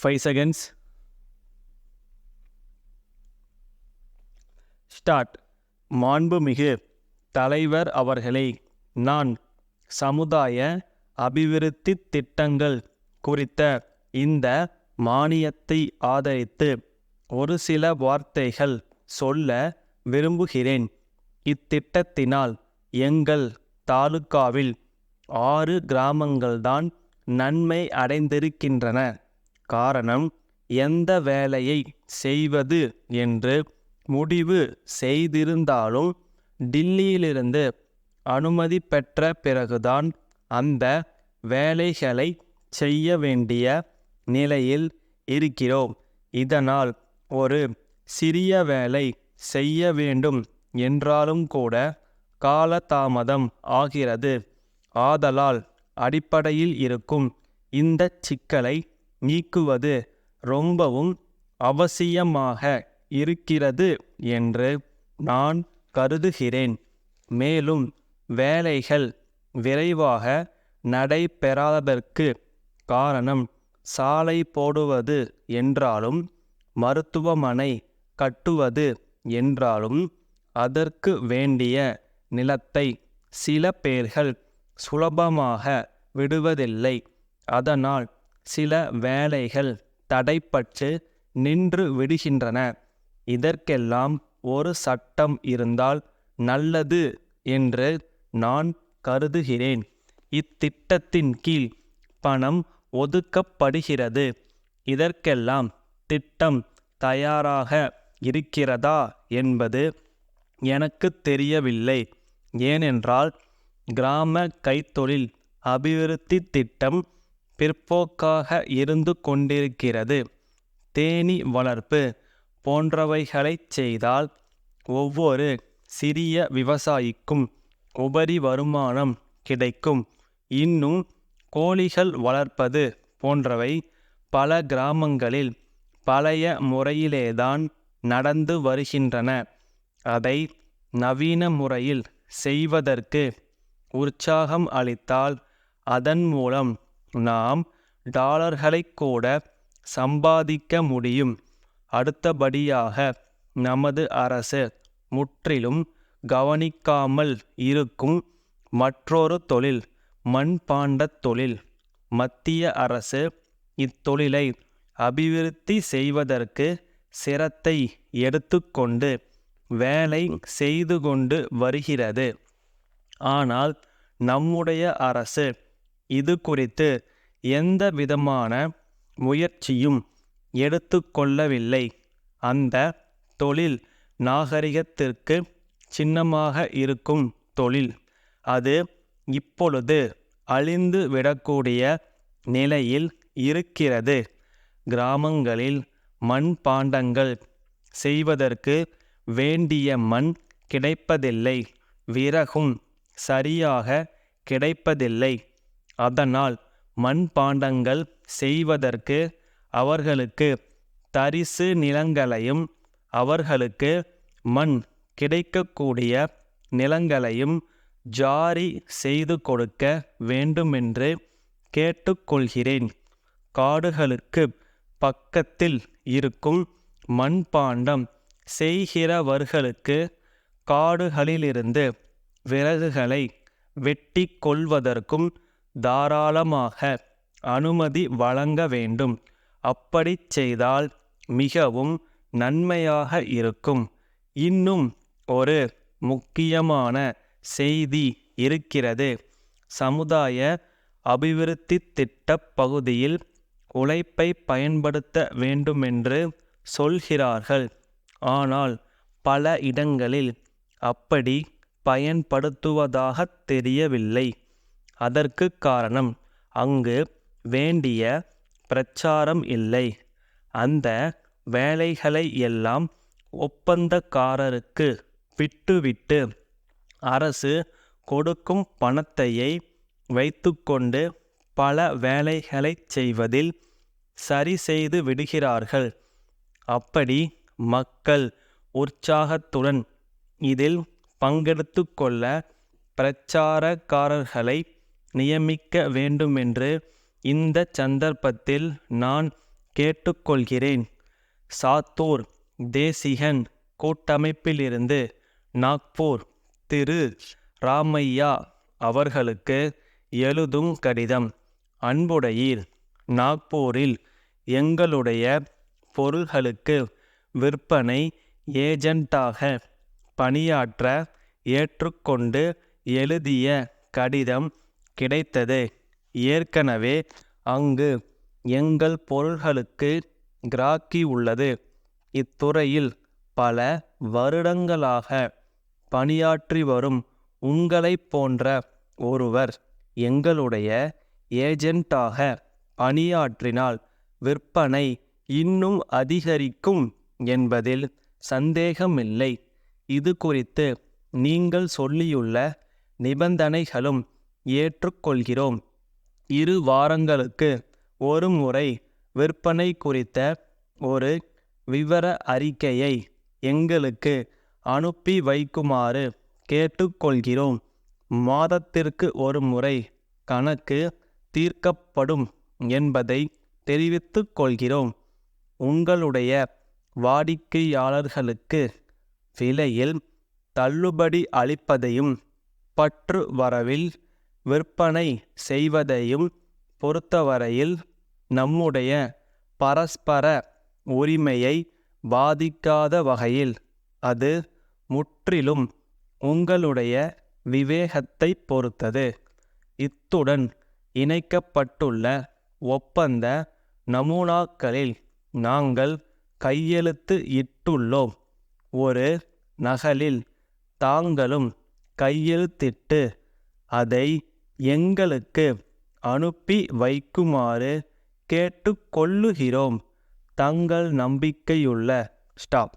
5 seconds. Start. மாண்புமிகு தலைவர் அவர்களே, நான் சமுதாய அபிவிருத்தி திட்டங்கள் குறித்த இந்த மானியத்தை ஆதரித்து ஒரு சில வார்த்தைகள் சொல்ல விரும்புகிறேன். இத்திட்டத்தினால் எங்கள் தாலுகாவில் 6 கிராமங்கள்தான் நன்மை அடைந்திருக்கின்றன. காரணம், எந்த வேலையை செய்வது என்று முடிவு செய்திருந்தாலும் டில்லியிலிருந்து அனுமதி பெற்ற பிறகுதான் அந்த வேலைகளை செய்ய வேண்டிய நிலையில் இருக்கிறோம். இதனால் ஒரு சிறிய வேலை செய்ய வேண்டும் என்றாலும் கூட காலதாமதம் ஆகிறது. ஆதலால் அடிப்படையில் இருக்கும் இந்த சிக்கலை நீக்குவது ரொம்பவும் அவசியமாக இருக்கிறது என்று நான் கருதுகிறேன். மேலும் வேலைகள் விரைவாக நடைபெறாததற்கு காரணம் சாலை போடுவது என்றாலும் மருத்துவமனை கட்டுவது என்றாலும் அதற்கு வேண்டிய நிலத்தை சில பேர்கள் சுலபமாக விடுவதில்லை. அதனால் சில வேலைகள் தடைப்பட்டு நின்று விடுகின்றன. இதற்கெல்லாம் ஒரு சட்டம் இருந்தால் நல்லது என்று நான் கருதுகிறேன். இத்திட்டத்தின் கீழ் பணம் ஒதுக்கப்படுகிறது. இதற்கெல்லாம் திட்டம் தயாராக இருக்கிறதா என்பது எனக்கு தெரியவில்லை. ஏனென்றால் கிராம கைத்தொழில் அபிவிருத்தி திட்டம் பிற்போக்காக இருந்து கொண்டிருக்கிறது. தேனீ வளர்ப்பு போன்றவைகளை செய்தால் ஒவ்வொரு சிறிய விவசாயிக்கும் உபரி வருமானம் கிடைக்கும். இன்னும் கோழிகள் வளர்ப்பது போன்றவை பல கிராமங்களில் பழைய முறையிலேதான் நடந்து வருகின்றன. அதை நவீன முறையில் செய்வதற்கு உற்சாகம் அளித்தால் அதன் மூலம் நாம் டாலர்களை கூட சம்பாதிக்க முடியும். அடுத்தபடியாக நமது அரசு முற்றிலும் கவனிக்காமல் இருக்கும் மற்றொரு தொழில் மண்பாண்டத் தொழில். மத்திய அரசு இத்தொழிலை அபிவிருத்தி செய்வதற்கு சிரத்தை எடுத்துக்கொண்டு வேலை செய்து கொண்டு வருகிறது. ஆனால் நம்முடைய அரசு இது குறித்து எந்த விதமான முயற்சியும் எடுத்துக்கொள்ளவில்லை. அந்த தொழில் நாகரிகத்திற்கு சின்னமாக இருக்கும் தொழில். அது இப்பொழுது அழிந்து விடக்கூடிய நிலையில் இருக்கிறது. கிராமங்களில் மண்பாண்டங்கள் செய்வதற்கு வேண்டிய மண் கிடைப்பதில்லை. விறகும் சரியாக கிடைப்பதில்லை. அதனால் மண்பாண்டங்கள் செய்வதற்கு அவர்களுக்கு தரிசு நிலங்களையும் அவர்களுக்கு மண் கிடைக்கக்கூடிய நிலங்களையும் ஜாரி செய்து கொடுக்க வேண்டுமென்று கேட்டுக்கொள்கிறேன். காடுகளுக்கு பக்கத்தில் இருக்கும் மண்பாண்டம் செய்கிறவர்களுக்கு காடுகளிலிருந்து விறகுகளை வெட்டி கொள்வதற்கும் தாராளமாக அனுமதி வழங்க வேண்டும். அப்படி செய்தால் மிகவும் நன்மையாக இருக்கும். இன்னும் ஒரு முக்கியமான செய்தி இருக்கிறது. சமுதாய அபிவிருத்தி திட்ட பகுதியில் உழைப்பை பயன்படுத்த வேண்டுமென்று சொல்கிறார்கள். ஆனால் பல இடங்களில் அப்படி பயன்படுத்துவதாக தெரியவில்லை. அதற்கு காரணம் அங்கு வேண்டிய பிரச்சாரம் இல்லை. அந்த வேலைகளை எல்லாம் ஒப்பந்தக்காரருக்கு விட்டுவிட்டு அரசு கொடுக்கும் பணத்தையை வைத்துக்கொண்டு பல வேலைகளை செய்வதில் சரி செய்து விடுகிறார்கள். அப்படி மக்கள் உற்சாகத்துடன் இதில் பங்கெடுத்து கொள்ள பிரச்சாரக்காரர்களை நியமிக்க வேண்டுமென்று இந்த சந்தர்ப்பத்தில் நான் கேட்டுக்கொள்கிறேன். சாத்தூர் தேசிகன் கூட்டமைப்பிலிருந்து நாக்பூர் திரு ராமையா அவர்களுக்கு எழுதும் கடிதம். அன்புடையீர், நாக்பூரில் எங்களுடைய பொருள்களுக்கு விற்பனை ஏஜெண்டாக பணியாற்ற ஏற்றுக்கொண்டு எழுதிய கடிதம் கிடைத்தது. ஏற்கனவே அங்கு எங்கள் பொருள்களுக்கு கிராக்கி உள்ளது. இத்துறையில் பல வருடங்களாக பணியாற்றி வரும் உங்களைப் போன்ற ஒருவர் எங்களுடைய ஏஜெண்டாக பணியாற்றினால் விற்பனை இன்னும் அதிகரிக்கும் என்பதில் சந்தேகமில்லை. இது குறித்து நீங்கள் சொல்லியுள்ள நிபந்தனைகளும் ஏற்றுக்கொள்கிறோம். 2 வாரங்களுக்கு ஒரு முறை விற்பனை குறித்த ஒரு விவர அறிக்கையை எங்களுக்கு அனுப்பி வைக்குமாறு கேட்டுக்கொள்கிறோம். மாதத்திற்கு ஒரு முறை கணக்கு தீர்க்கப்படும் என்பதை தெரிவித்துக் கொள்கிறோம். உங்களுடைய வாடிக்கையாளர்களுக்கு விலையில் தள்ளுபடி அளிப்பதையும் பற்று வரவில் விற்பனை செய்வதையும் பொறுத்தவரையில் நம்முடைய பரஸ்பர உரிமையை பாதிக்காத வகையில் அது முற்றிலும் உங்களுடைய விவேகத்தை பொறுத்தது. இத்துடன் இணைக்கப்பட்டுள்ள ஒப்பந்த நமூனாக்களில் நாங்கள் கையெழுத்து இட்டுள்ளோம். ஒரு நகலில் தாங்களும் கையெழுத்திட்டு அதை எங்களுக்கு அனுப்பி வைக்குமாறு கேட்டுக்கொள்ளுகிறோம். தங்கள் நம்பிக்கையுள்ள ஸ்டாப்.